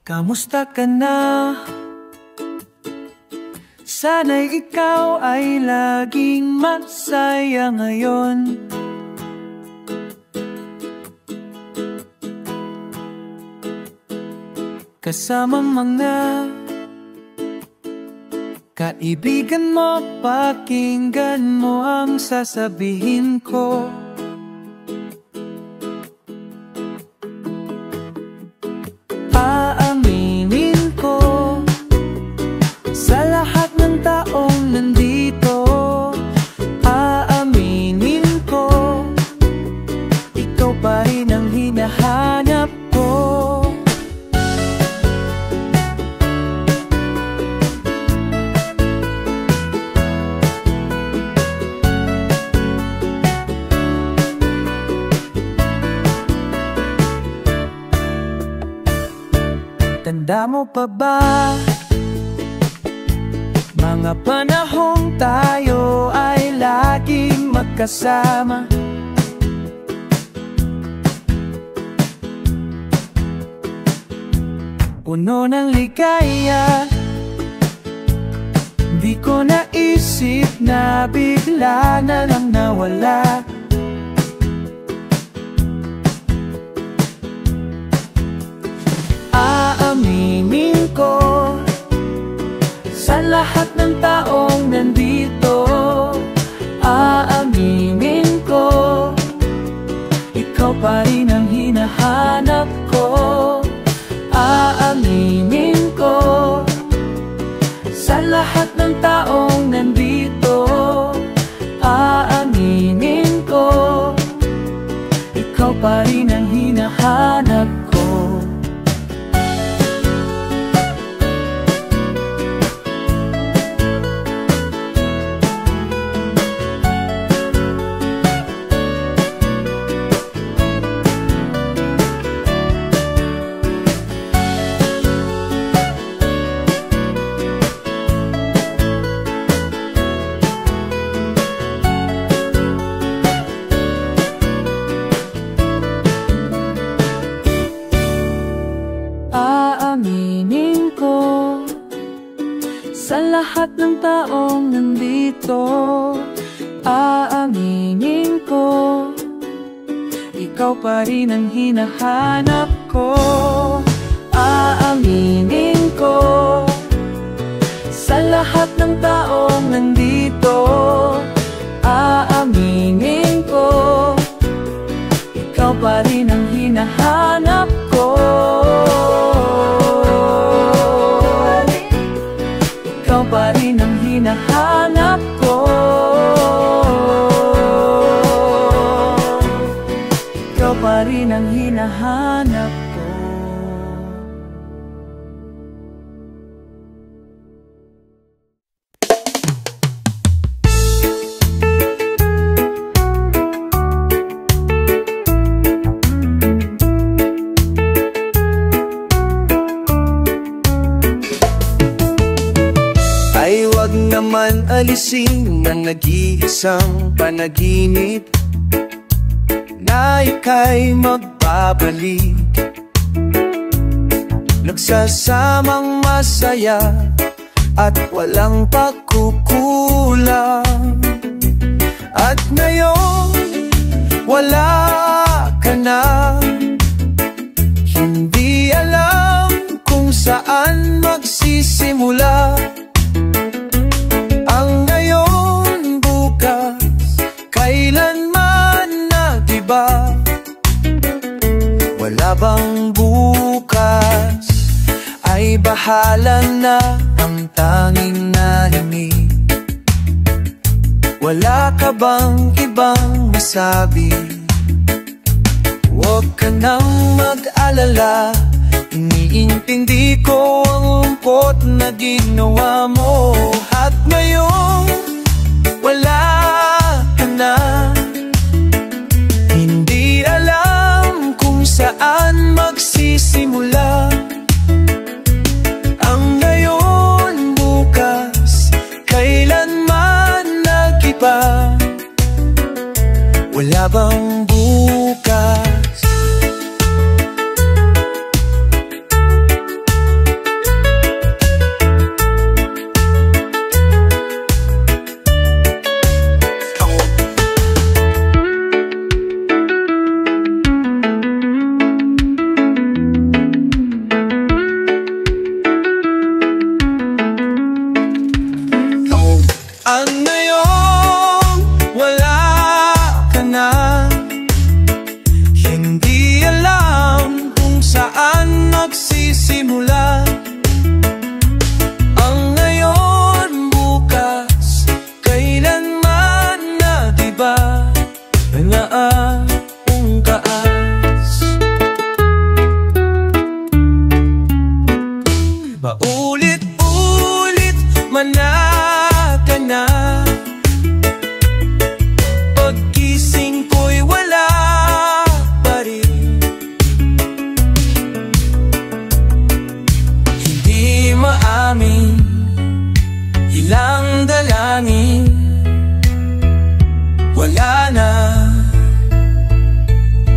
Kamusta ka na? Sana'y ikaw ay laging masaya ngayon. Kasama mga kaibigan mo, pakinggan mo ang sasabihin ko. Aaminin ko sa lahat ng taong nandito. Aaminin ko, ikaw pa rin ang hinahanap ko. Tanda mo pa ba mga panahong tayo ay laging magkasama? Puno ng ligaya, di ko naisip na bigla na lang nawala. Aaminin ko sa lahat ng taong nandito. Aaminin ko, ikaw pa rin ang hinahanap ko. Aaminin ko sa lahat ng taong nandito. Aaminin ko, ikaw pa rin ang hinahanap ko. Aaminin ko sa lahat ng taong nandito. Aaminin ko, ikaw pa rin ang hinahanap ko. Aaminin ko sa lahat ng taong nandito. Aaminin ko, ikaw pa rin ang hinahanap ko. Ikaw pa rin ang hinahanap ko. Ikaw pa rin ang hinahanap ko. Ay wag naman alisin ang nag-iisang panaginip na ika'y magbabalik, nagsasamang masaya at walang pagkukulang. At ngayon wala ka na, hindi alam kung saan magsisimula. Ang ngayon, bukas, kailanman na, diba? Wala bang bukas? Ay bahala na ang tanging narinig. Wala ka bang ibang masabi? Huwag ka nang mag-alala, iniintindi ko ang lungkot na ginawa mo. At ngayon, wala ka na, hindi alam kung saan magsisimula. Ang ngayon, bukas, kailanman nag-iba. Wala bang bukas? humana ka na. Pagkising ko'y wala pa rin. Hindi maamin ilang dalangin, wala na,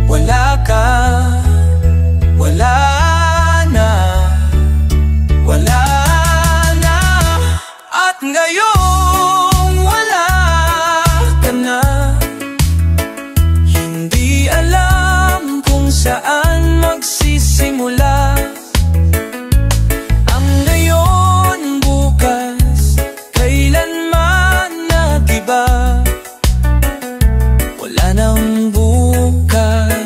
wala ka, wala na, wala na. At ngayon wala ka na. Hindi alam kung saan magsisimula ang ngayon, bukas, kailanman na diba? Wala nang bukas.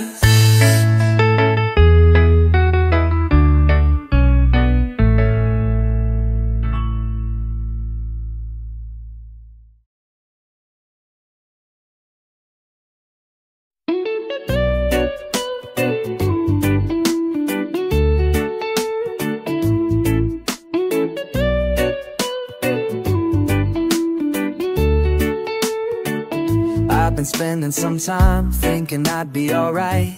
I've been spending some time thinking I'd be alright.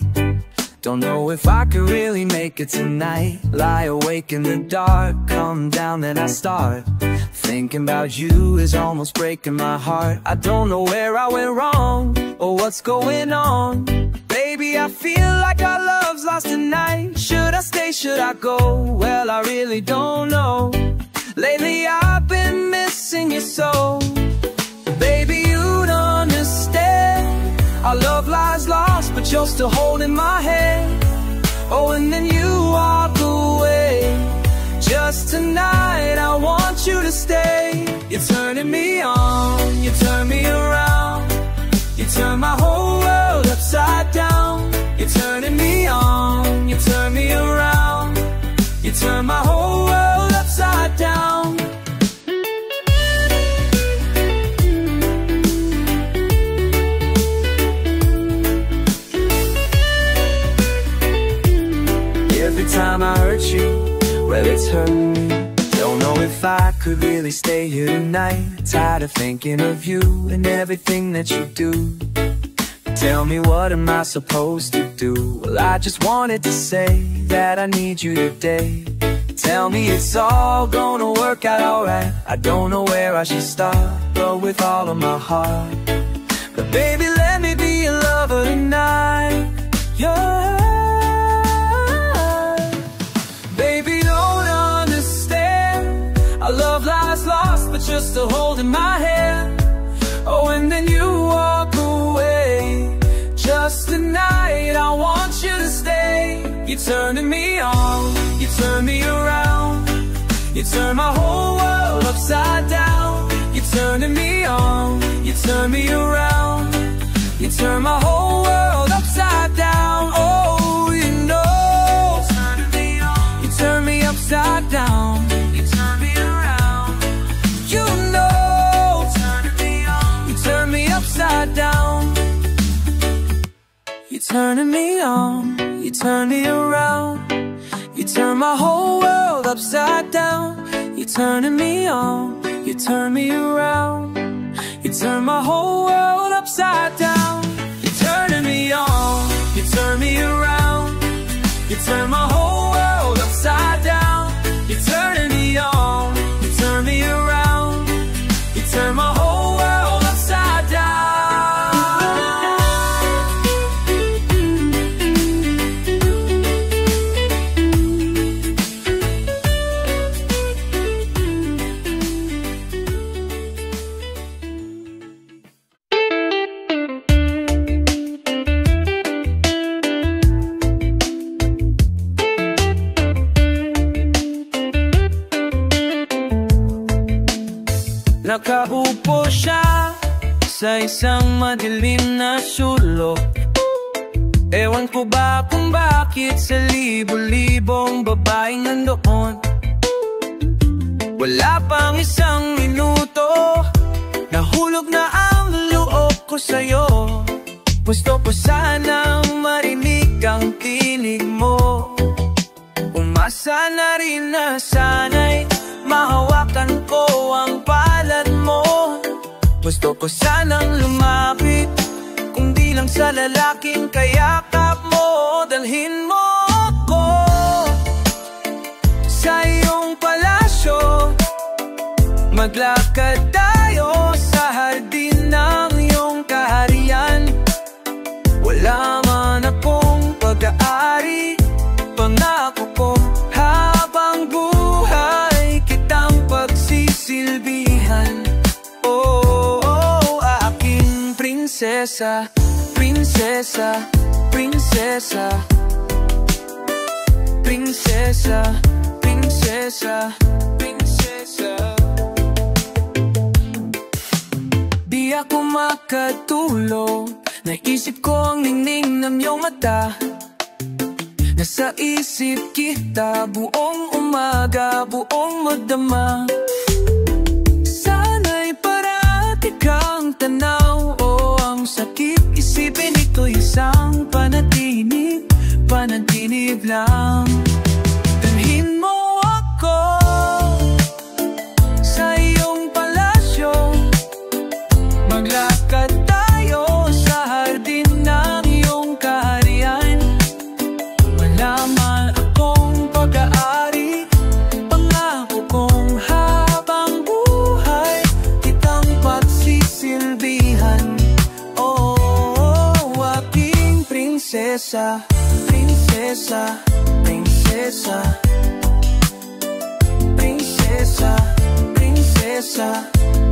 Don't know if I could really make it tonight. Lie awake in the dark, come down then I start thinking about you is almost breaking my heart. I don't know where I went wrong or what's going on. Baby, I feel like our love's lost tonight. Should I stay, should I go? Well, I really don't know. Lately I've been missing you so. Baby, you'd understand. Our love lies lost, but you're still holding my hand. Oh, and then you walk away. Just tonight, I want you to stay. You're turning me on, you turn me around. You turn my whole world upside down. You're turning me on, you turn me around. You turn my whole world upside down. Every time I hurt you, well, it's hurting me. Don't know if I could really stay here tonight. Tired of thinking of you and everything that you do. Tell me, what am I supposed to do? Well, I just wanted to say that I need you today. Tell me it's all gonna work out alright. I don't know where I should start, but with all of my heart. But baby, let me be your lover tonight. Baby, don't understand. Our love lies lost, but you're still holding my hand. Oh, and then you walk away. Just tonight, I want you to stay. You're turning me on, you turn me around. You turn my whole world upside down. You're turning me on, you turn me around. You turn my whole world upside down. Oh, you know, you turn me upside down. You turn me around. You know, you turn me upside down. You're turning me on, you turn me around. You turn my whole world upside down. You're turning me on, you turn me around. You turn my whole world upside down. You're turning me on, you turn me around. You turn my whole world upside down. You're turning me on, you turn me around. You turn my whole world upside down. Nakaupo siya sa isang madilim na sulok. Ewan ko ba kung bakit sa libo-libong babaeng nandoon. Wala pang isang minuto, nahulog na ang loob ko sa'yo. Gusto ko sanang marinig ang tinig mo. Umasa na rin na sana'y mahawakan ko ang Gusto ko sanang lumapit, kung di lang sa lalaking kayakap mo. Dalhin mo ako sa iyong palasyo, maglakad tayo sa hardin ng iyong kaharian. Wala man akong pag-aari, pangako ko habang buhay kitang pagsisilbihan. Oh, oh, aking prinsesa, prinsesa, prinsesa, prinsesa, prinsesa, prinsesa. Di ako makatulog, naisip ko ang ningning ng iyong mata. Nasa isip kita buong umaga, buong magdama. Sana'y parati kang tanaw, o ang sakit isipin ito'y isang panaginip, panaginip lang. Dalhin mo ako sa iyong palasyo, maglakad tayo sa hardin ng iyong kaharian. Wala man akong pag-aari, pangako kong habang buhay kitang pagsisilbihan. Oh, aking prinsesa, prinsesa, prinsesa, prinsesa, prinsesa,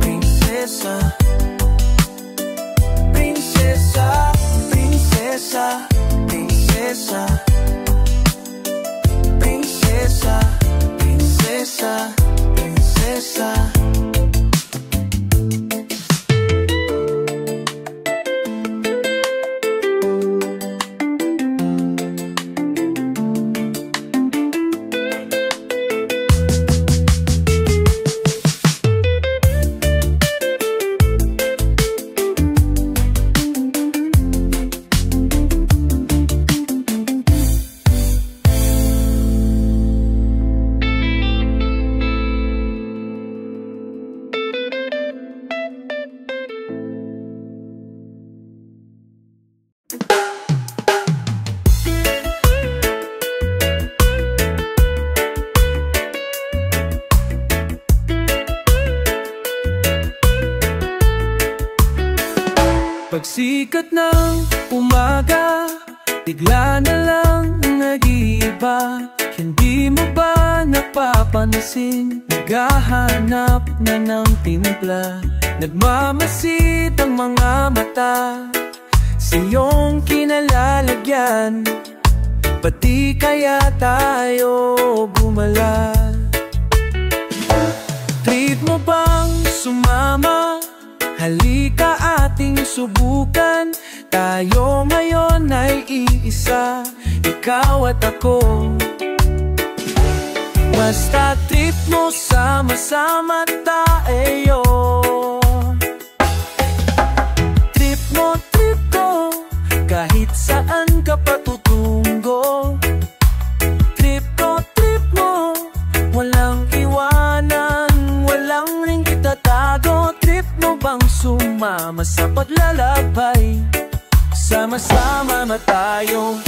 prinsesa, prinsesa, prinsesa, prinsesa, prinsesa, prinsesa, prinsesa. Pagsikat ng umaga, bigla na lang nag-iiba. Hindi mo ba napapansin? Naghahanap na ng timpla, nagmamasid ang mga mata sa iyong kinalalagyan. Pati kaya tayo bumala? Trip mo bang sumama? Halika ating subukan, tayo ngayon ay iisa, ikaw at ako. Basta trip mo, sama-sama tayo. Trip mo, trip ko, kahit saan ka patutungo. Trip mo, walang iwanan, walang ring itatago. Trip mo bang sumama sa paglalakbay, sama-sama na tayo.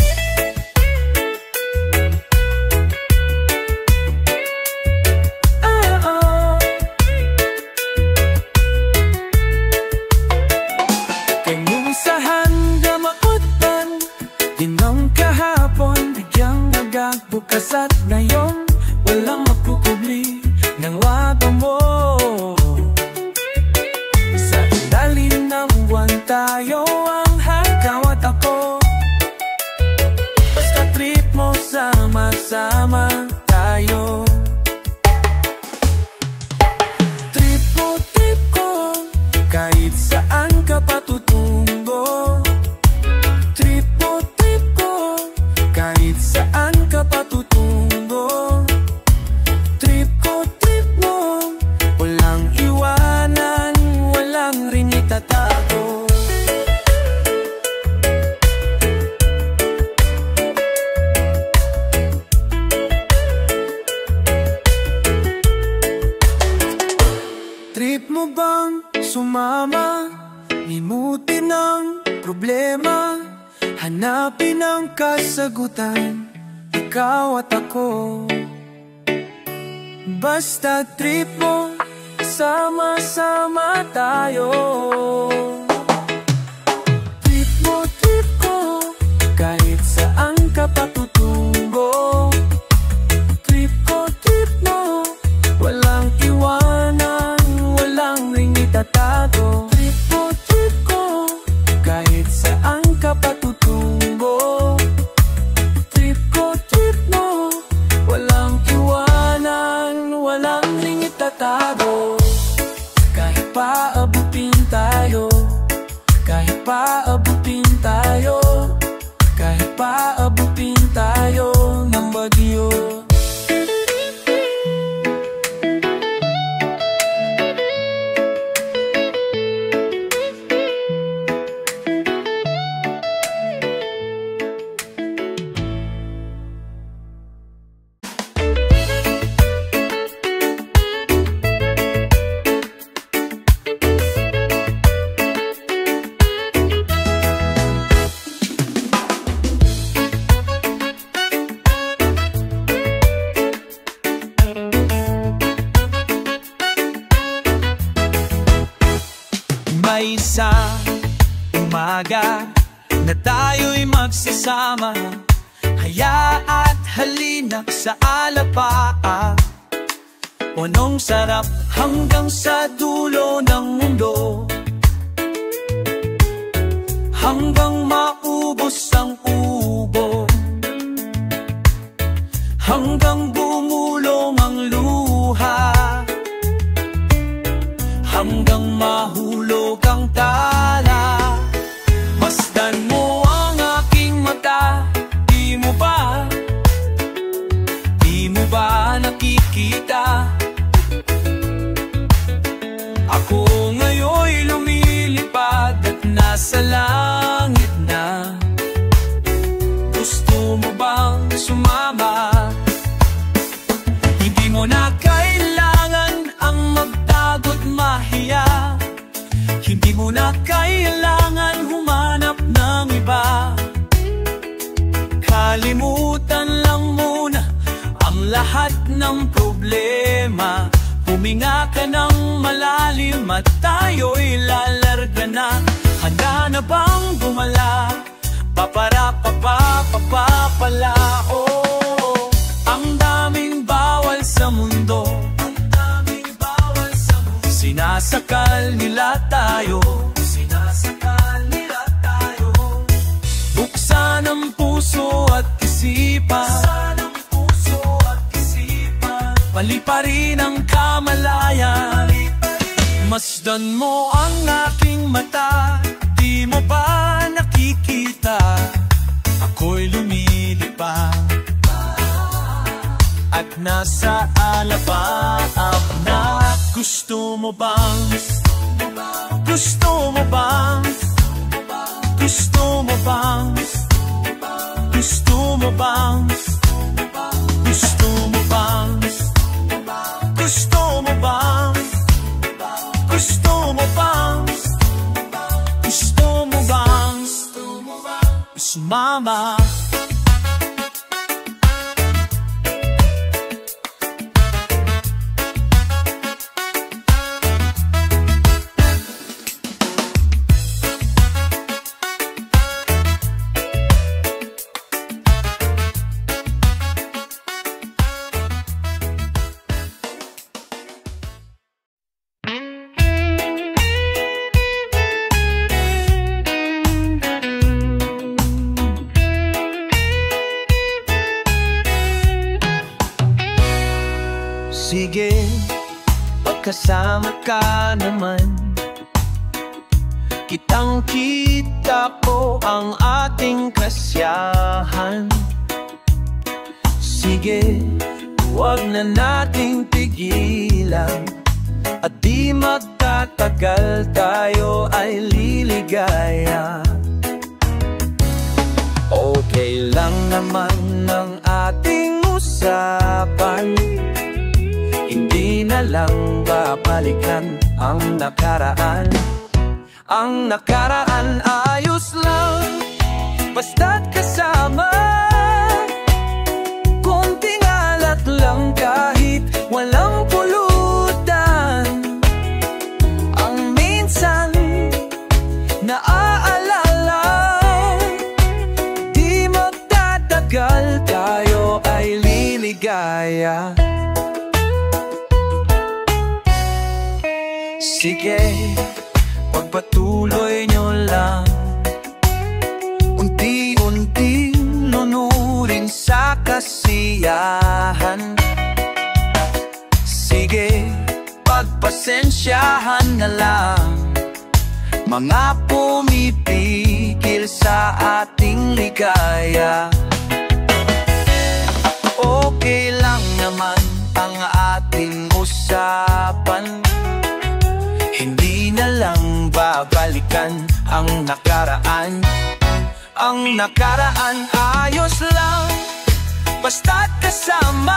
Kayumisahan gamakutban, dinang kahapon bigyang nagagbukas at ngayon walang magkukubli ng wapa mo. Sa ilalim ng buwan tayo ang hanggaw at ako. Trip mo bang sumama? Limutin ang problema, hanapin ang kasagutan, ikaw at ako. Basta trip mo, sama-sama tayo. Trip mo, trip ko, kahit saan ka patutungo. Trip ko, trip mo, walang iwanan, walang ring itatago. Trip mo, trip ko, kahit saan ka patutungo. Trip ko, trip mo, walang iwanan, walang ring itatago. Kahit paabutin tayo, kahit paabutin tayo, kahit paabutin tayo ng bagyo. May isa umaga na tayo'y magsasama, haya at halina sa alapaap. Punong sarap hanggang sa dulo ng mundo, hanggang maubos ang ubo, hanggang bumulong ang luha, hanggang mahulog ang tala. Masdan mo ang aking mata, di mo ba nakikita? Ako ngayon'y lumilipad at nasa langit na. Gusto mo bang sumama? Hindi mo na kailangan ang magtago't mahiya, hindi mo na kailangan humanap ng iba. Kalimutan lang muna ang lahat ng problema, huminga ka ng malalim at tayo'y lalarga na. Handa na bang bumala? Papara-papa-papa-pala. Oh, ang daming bawal sa mundo, sinasakal nila tayo, sinasakal nila tayo. Buksan ang puso at isipan, buksan ang puso at isipan. Paliparin ang kamalayan, masdan mo ang aking mata, di mo ba nakikita? Ako'y lumilipad at nasa alapaap na. Gusto mo bang, gusto mo bang, gusto mo bang, gusto mo bang, gusto mo bang, gusto mo bang, gusto mo bang, gusto mo bang sumama? Sige, pagkasama ka naman, kitang-kita ko ang ating kasiyahan. Sige, huwag na nating tigilan, at di magtatagal tayo ay liligaya. Okay lang naman ang ating usapan, hindi na lang babalikan ang nakaraan. Ang nakaraan ayos lang, basta't kasama. Konting alat lang kahit walang pulutan. Ang minsan naaalala, di magtatagal tayo ay liligaya. Sige, pagpatuloy nyo lang, unti-unti lunurin sa kasiyahan. Sige, pagpasensyahan na lang mga pumipigil sa ating ligaya. Okay lang naman ang ating usapan, hindi na lang babalikan ang nakaraan. Ang nakaraan ayos lang, basta't kasama.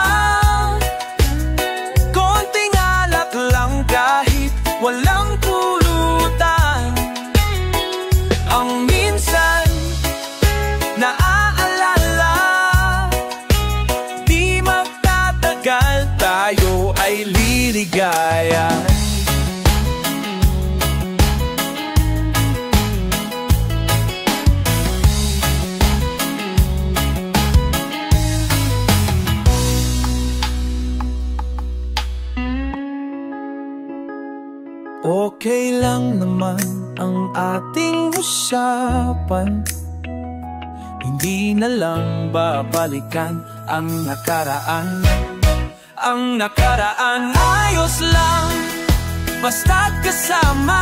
Konting alak lang kahit walang pulutan. Ang minsan naaalala, di magtatagal tayo ay liligaya. Okay lang naman ang ating usapan, hindi na lang babalikan ang nakaraan. Ang nakaraan ayos lang, basta't kasama.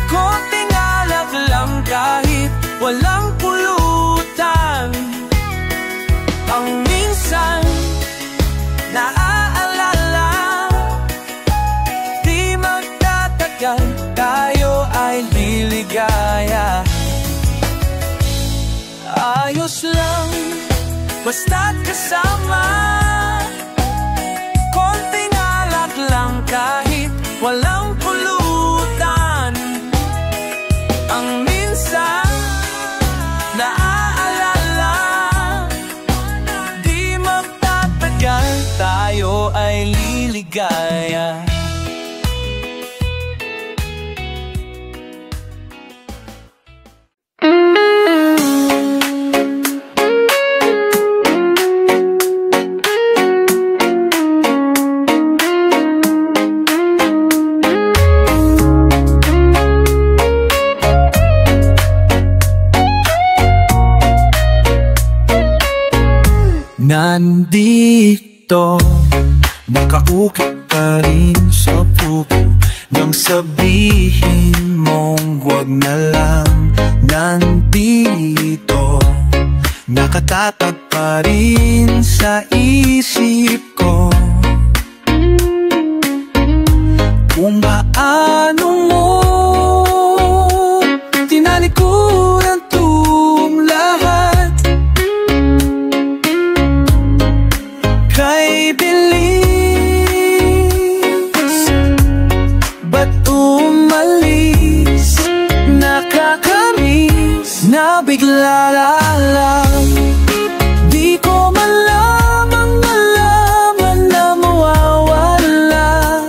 Konting alak lang kahit walang pulutan. Ang minsan naaalala, tayo ay liligaya. Ayos lang, basta't kasama. Konting alak lang kahit walang pulutan. Ang minsan naaalala, di magtatagal tayo ay liligaya. Nandito, nakaukit pa rin sa puso nang sabihin mong wag na lang. Nandito, nakatatag pa rin sa isip ko kung paano mo tinalikuran tong lahat. Kay bilis, ba't umalis? Nakakamiss na bigla lang. Di ko malamang malaman na mawawala.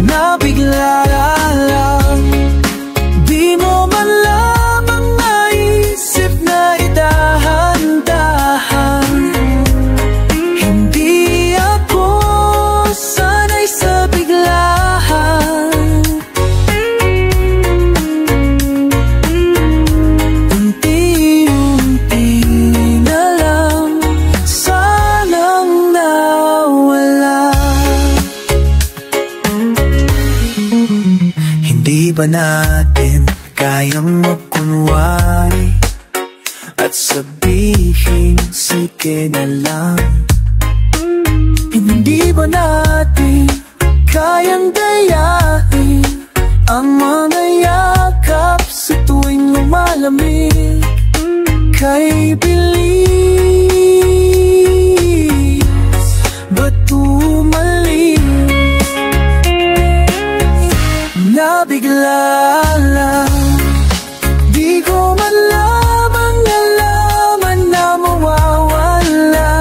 Na bigla lang. Di mo malamang naisip na idahan-dahan. Ba natin kayang magkunwari at sabihin sige na lang? Hindi ba natin kayang dayain ang mga yakap sa tuwing lumalamig? Kay bilis, ba't umalis? Nabigla lang, di ko man lamang nalaman na mawawala.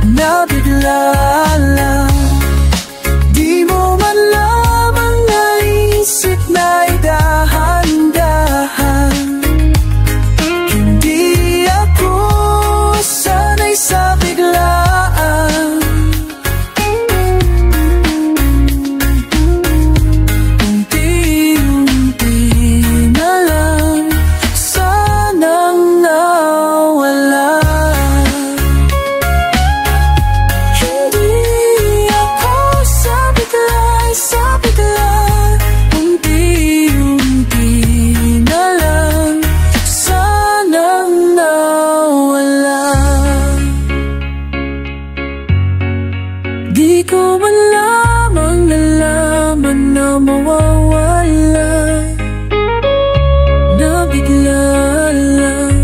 Nabigla lang, di mo man lamang naisip na idahan-dahan. Hindi ako sanay sa biglaan. Unti-unti na lang sanang nawala. Hindi ako sa bigla. Unti-unti na lang sanang nawala. Di ko man lamang nalaman na mawawala. Nabigla lang,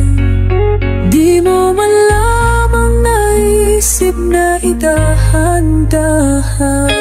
di mo man lamang naisip na idahan-dahan.